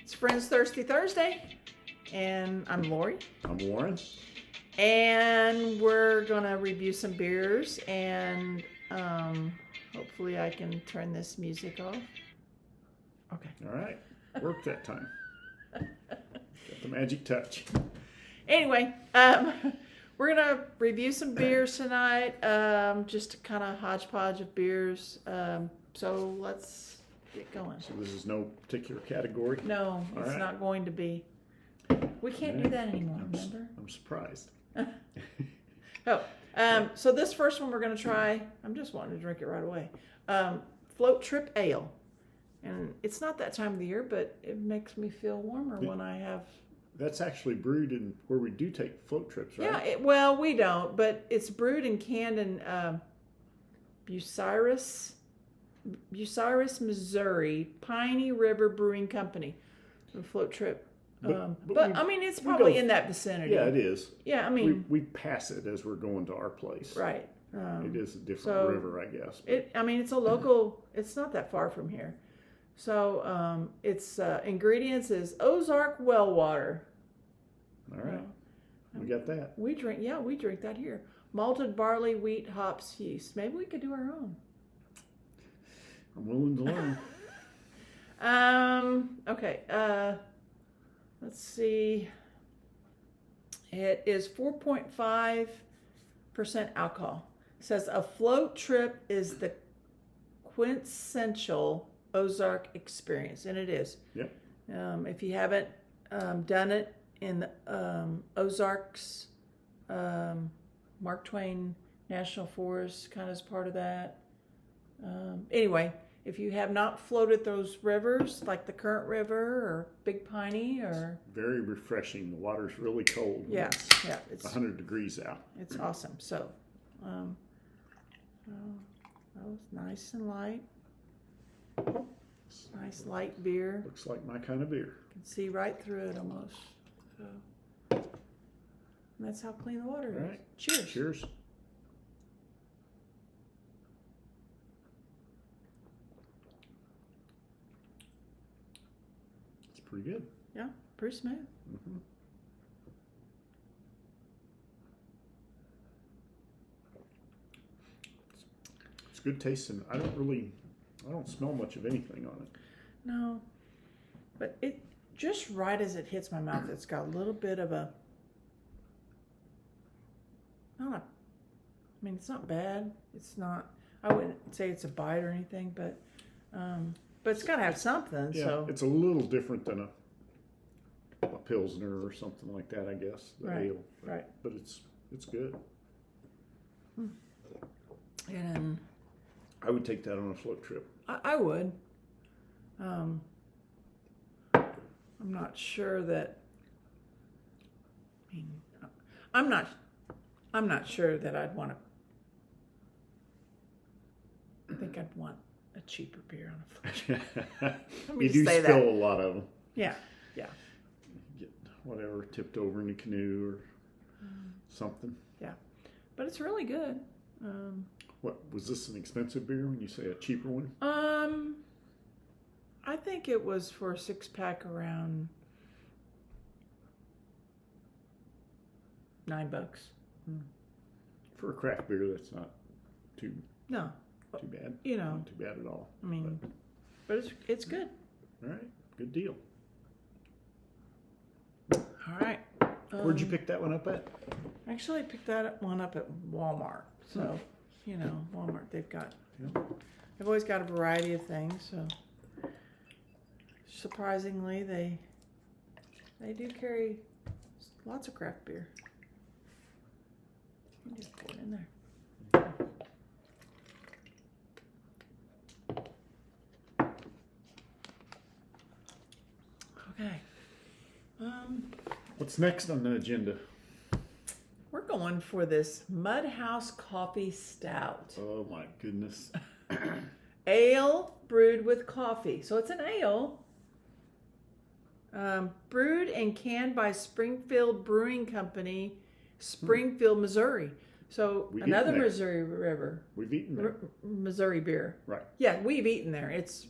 It's Friends Thirsty Thursday, and I'm Lori. I'm Warren. And we're gonna review some beers, and hopefully I can turn this music off. Okay. All right. Worked that time. Got the magic touch. Anyway, we're gonna review some beers tonight. Just a kind of hodgepodge of beers. So let's get going. So this is no particular category? No, All it's right. not going to be. We can't do that anymore, remember? I'm surprised. So this first one we're going to try, I'm just wanting to drink it right away. Float Trip Ale. And it's not that time of the year, but it makes me feel warmer when I have... That's actually brewed in where we do take float trips, right? Yeah, well, we don't, but it's brewed and canned in Bucyrus, Missouri, Piney River Brewing Company. A float trip. But I mean, it's probably in that vicinity. Yeah, it is. Yeah, I mean... We pass it as we're going to our place. Right. It is a different river, I guess. It's a local... It's not that far from here. So, its ingredients is Ozark well water. All right. We got that. We drink that here. Malted barley, wheat, hops, yeast. Maybe we could do our own. I'm willing to learn. Okay. Let's see. It is 4.5% alcohol. It says a float trip is the quintessential Ozark experience, and it is. Yep. If you haven't done it in the Ozarks, Mark Twain National Forest kind of is part of that. Anyway, if you have not floated those rivers, like the Current River or Big Piney, or... It's very refreshing. The water's really cold. Yeah. It's 100 degrees out. It's awesome. So, that was nice and light. Nice light beer. Looks like my kind of beer. You can see right through it almost. So, and that's how clean the water is. All right. Cheers. Cheers. It's pretty good. Yeah, pretty smooth. Mm-hmm. It's good tasting. I don't smell much of anything on it. No, but it just right as it hits my mouth, it's got a little bit of a... it's not bad. It's not... I wouldn't say it's a bite or anything, but it's got to have something. Yeah, so it's a little different than a Pilsner or something like that, I guess. The Right, ale. right. But it's good. And I would take that on a float trip. I would. I'm not sure that... I'm not sure that I'd want to... I think I'd want a cheaper beer on a float trip. You do spill a lot of them. Yeah. Get whatever tipped over in the canoe or something. Yeah. But it's really good. What was this, an expensive beer when you say a cheaper one? I think it was for a 6-pack around $9. For a craft beer, that's not too No. bad. Not too bad at all. But it's good. All right, good deal. All right. Where'd you pick that one up at? Actually, I picked that one up at Walmart. So, Walmart, they've always got a variety of things. So, surprisingly, they do carry lots of craft beer. You just pour it in there. Okay. What's next on the agenda? We're going for this Mudhouse Coffee Stout. Oh my goodness. Ale brewed with coffee. So it's an ale. Brewed and canned by Springfield Brewing Company, Springfield, Missouri. So another Missouri River. We've eaten there. Missouri beer. Right. Yeah, we've eaten there. It's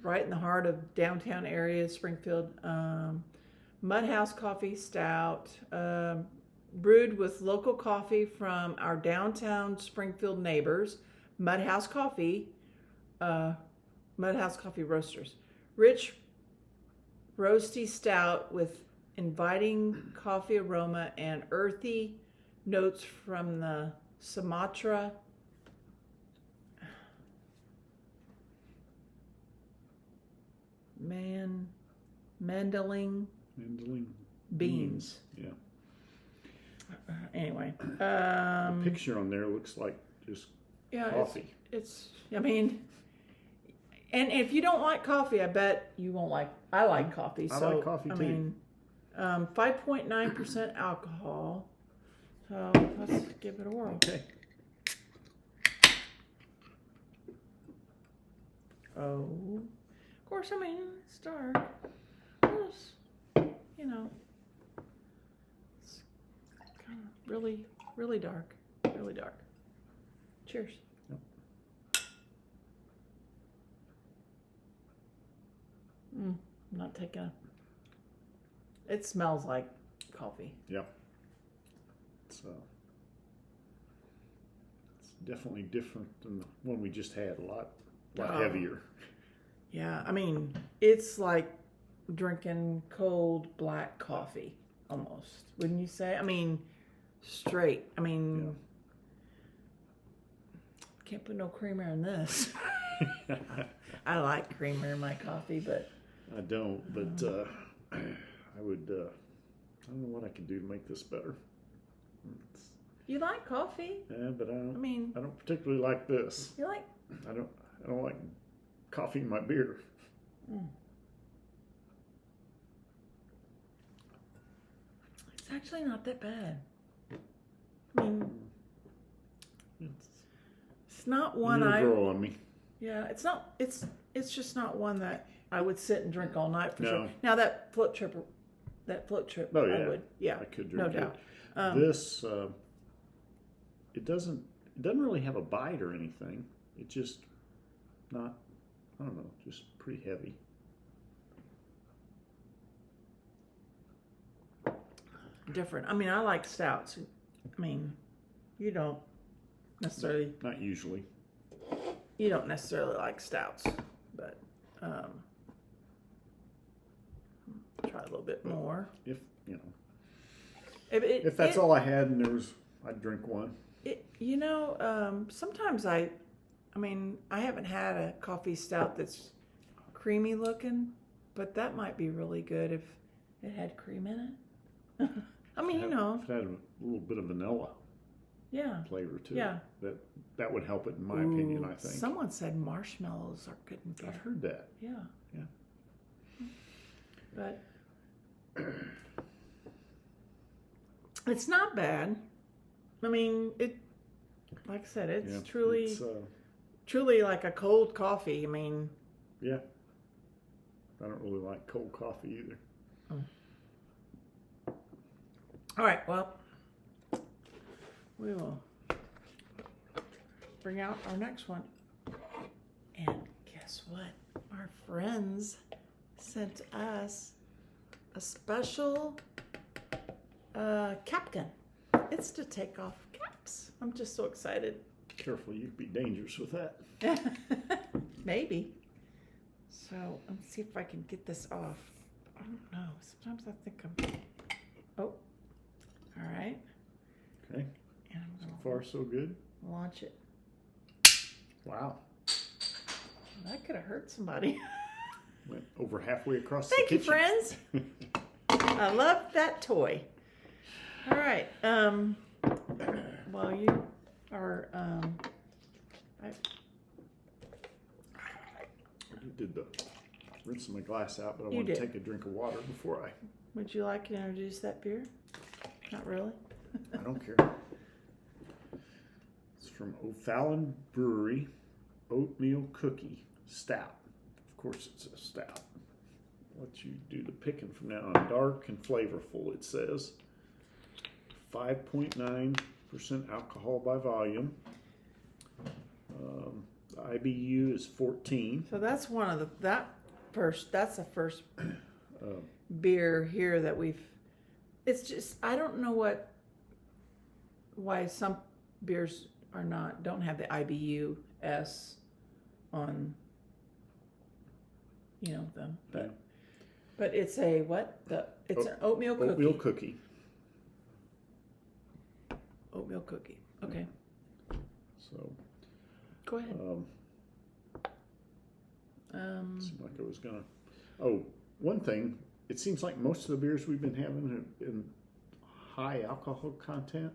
right in the heart of downtown area, Springfield. Mudhouse Coffee Stout, brewed with local coffee from our downtown Springfield neighbors, Mudhouse Coffee Roasters. Rich, roasty stout with inviting coffee aroma and earthy notes from the Sumatra Mandling beans. Yeah. Anyway, The picture on there looks like just coffee. It's I mean, and if you don't like coffee, I bet you won't like. I like coffee. I So like coffee too. I mean, 5.9% alcohol. So let's give it a whirl. Okay. Oh, of course. I mean, it's dark. It's, you know, it's kind of really, really dark. Really dark. Cheers. Yep. I'm not taking a. It smells like coffee. Yep. It's definitely different than the one we just had. A lot heavier. Yeah, I mean, it's like drinking cold black coffee almost. Wouldn't you say? I mean, straight. I mean, can't put no creamer in this. I like creamer in my coffee, but I don't. But I would. I don't know what I could do to make this better. you like coffee? Yeah, but I don't. I mean, I don't particularly like this. you like. I don't like coffee in my beer. It's actually not that bad. I mean, it's not one You'll grow on me. Yeah, it's not. It's just not one that I would sit and drink all night for No. sure. Now that float trip, Oh, yeah. I would. Yeah, I could no drink doubt. it. This it doesn't really have a bite or anything. It just not. I don't know. Just pretty heavy. Different. I mean, I like stouts. I mean, you don't necessarily. Not usually. You don't necessarily like stouts, but try a little bit more. If you know. If That's all I had, and I'd drink one. Sometimes I mean, I haven't had a coffee stout that's creamy looking, but that might be really good if it had cream in it. I mean, If it had a little bit of vanilla flavor too. Yeah. That would help it, in my opinion. I think. Someone said marshmallows are good in beer. I've heard that. Yeah. Yeah. But it's not bad. I mean, like I said, it's truly like a cold coffee. I mean, yeah. I don't really like cold coffee either. All right, well, we will bring out our next one. And guess what? Our friends sent us a special cap gun. It's to take off caps. I'm just so excited. Careful, you could be dangerous with that. Maybe. So let's see if I can get this off. I don't know. Sometimes I think I'm. Oh. All right. Okay. And I'm So gonna far, so good. launch it. Wow. That could have hurt somebody. Went over halfway across Thank the you, kitchen. friends. I love that toy. All right. While you are, I did the rinsing my glass out, but I want to take a drink of water before I. Would you like to introduce that beer? Not really. I don't care. It's from O'Fallon Brewery, Oatmeal Cookie Stout. Of course, it's a stout. Let you do the picking from now on. Dark and flavorful, it says. 5.9% alcohol by volume. The IBU is 14. So that's one of the That's the first beer here that we've. It's just I don't know why some beers don't have the IBUs on. Them, but it's a what? It's an oatmeal cookie. Oatmeal cookie. Oatmeal cookie. Okay. So. Go ahead. Seemed like I was gonna. Oh, one thing. It seems like most of the beers we've been having have been high alcohol content.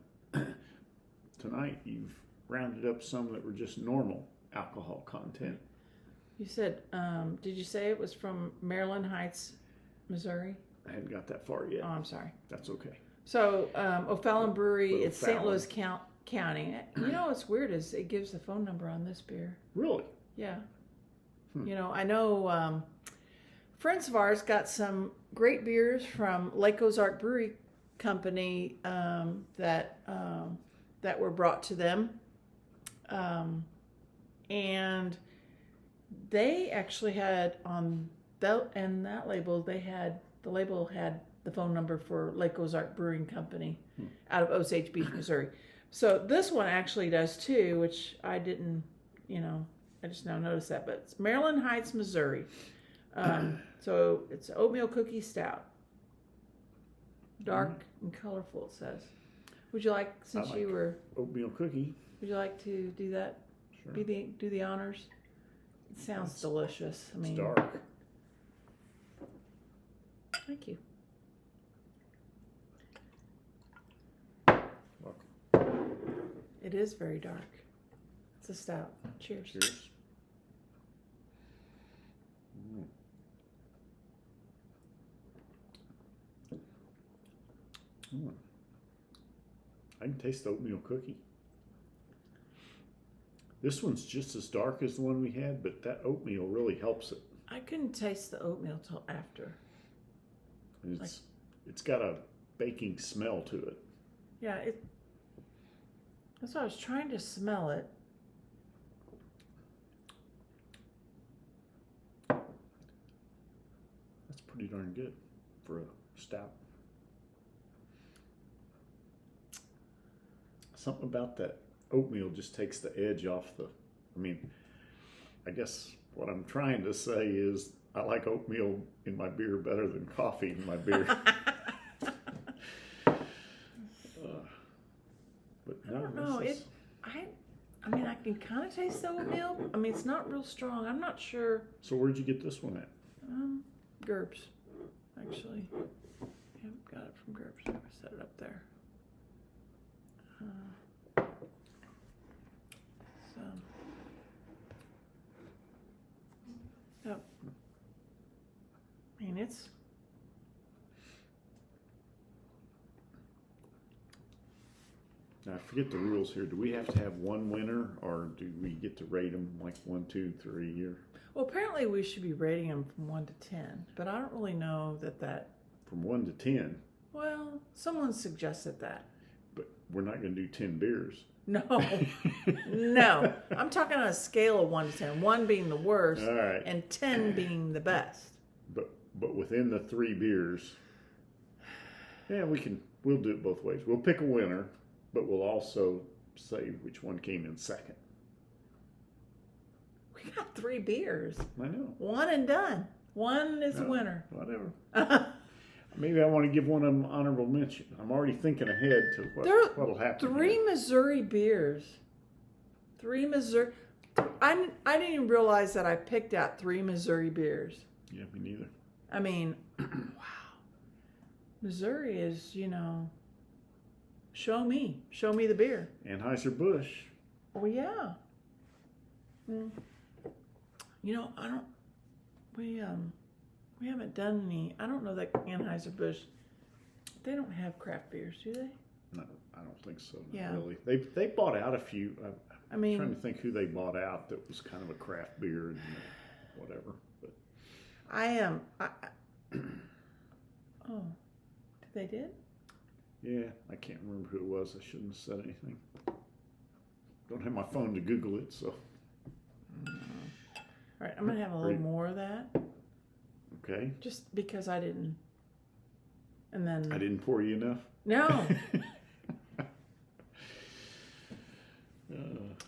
Tonight, you've rounded up some that were just normal alcohol content. You said, did you say it was from Maryland Heights, Missouri? I hadn't got that far yet. Oh, I'm sorry. That's okay. So, O'Fallon Brewery, O'Fallon. it's St. Louis County. What's weird is it gives the phone number on this beer. Really? Yeah. I know friends of ours got some great beers from Lake Ozark Brewery Company that were brought to them. And they actually had that label, the label had the phone number for Lake Ozark Brewing Company out of Osage Beach, Missouri. So this one actually does too, which I didn't, I just now noticed that, but it's Maryland Heights, Missouri. So it's oatmeal cookie stout. Dark and colorful, it says. Would you like, since you were... Oatmeal cookie. Would you like to do that? Sure. Do the honors? It sounds delicious. It's dark. Thank you. Welcome. It is very dark. It's a stout. Cheers. Cheers. I can taste the oatmeal cookie. This one's just as dark as the one we had, but that oatmeal really helps it. I couldn't taste the oatmeal till after. It's got a baking smell to it. Yeah, that's why I was trying to smell it. That's pretty darn good for a stout. Something about that oatmeal just takes the edge off I guess what I'm trying to say is I like oatmeal in my beer better than coffee in my beer. But I don't know. I can kind of taste the oatmeal. It's not real strong. I'm not sure. So where'd you get this one at? Gerbs, actually. I got it from Gerbs. I set it up there. Yep. It's. Now, I forget the rules here. Do we have to have one winner, or do we get to rate them like 1, 2, 3, or? Well, apparently we should be rating them from 1 to 10, but I don't really know that. From 1 to 10. Well, someone suggested that. But we're not going to do 10 beers. No, no. I'm talking on a scale of 1 to 10. 1 being the worst, all right, and 10 being the best. But within the 3 beers, yeah, we'll do it both ways. We'll pick a winner, but we'll also say which one came in second. We got 3 beers. I know. 1 and done. 1 is the winner. Whatever. Maybe I want to give one of them honorable mention. I'm already thinking ahead to what'll happen. 3 here. Missouri beers. 3 Missouri. I didn't even realize that I picked out 3 Missouri beers. Yeah, me neither. Wow. Missouri is, show me the beer. Anheuser-Busch. Oh yeah. We haven't done any. I don't know that Anheuser-Busch. They don't have craft beers, do they? No, I don't think so. Yeah. Really. They bought out a few. I'm trying to think who they bought out that was kind of a craft beer and whatever. But I am. Oh, they did? Yeah, I can't remember who it was. I shouldn't have said anything. Don't have my phone to Google it, so. All right, I'm gonna have a little more of that. Okay. Just because I didn't. And then. I didn't pour you enough? No.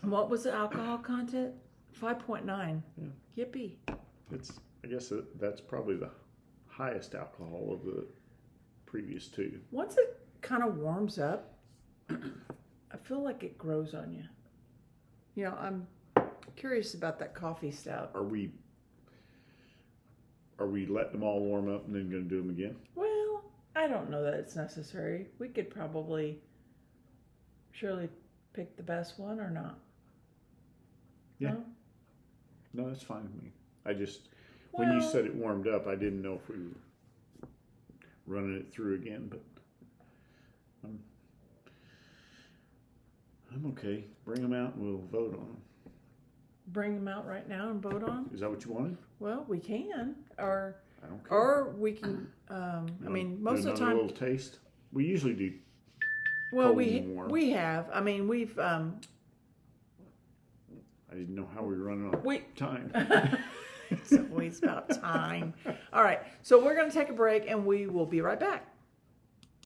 What was the alcohol content? 5.9. Yeah. Yippee. I guess that's probably the highest alcohol of the previous two. Once it kind of warms up, I feel like it grows on you. You know, I'm curious about that coffee stout. Are we letting them all warm up and then going to do them again? Well, I don't know that it's necessary. We could probably surely pick the best one or not. Yeah. No? No, that's fine with me. I just, when you said it warmed up, I didn't know if we were running it through again, but I'm okay. Bring them out and we'll vote on them. Bring them out right now and vote on? Is that what you wanted? Well, we can. Or I don't care. or we can, I mean, most of the time. A little taste. We usually do. Well, cold and warm. we have. I mean, we've. I didn't know how we were running out of time. It's always about time. All right, so we're going to take a break and we will be right back.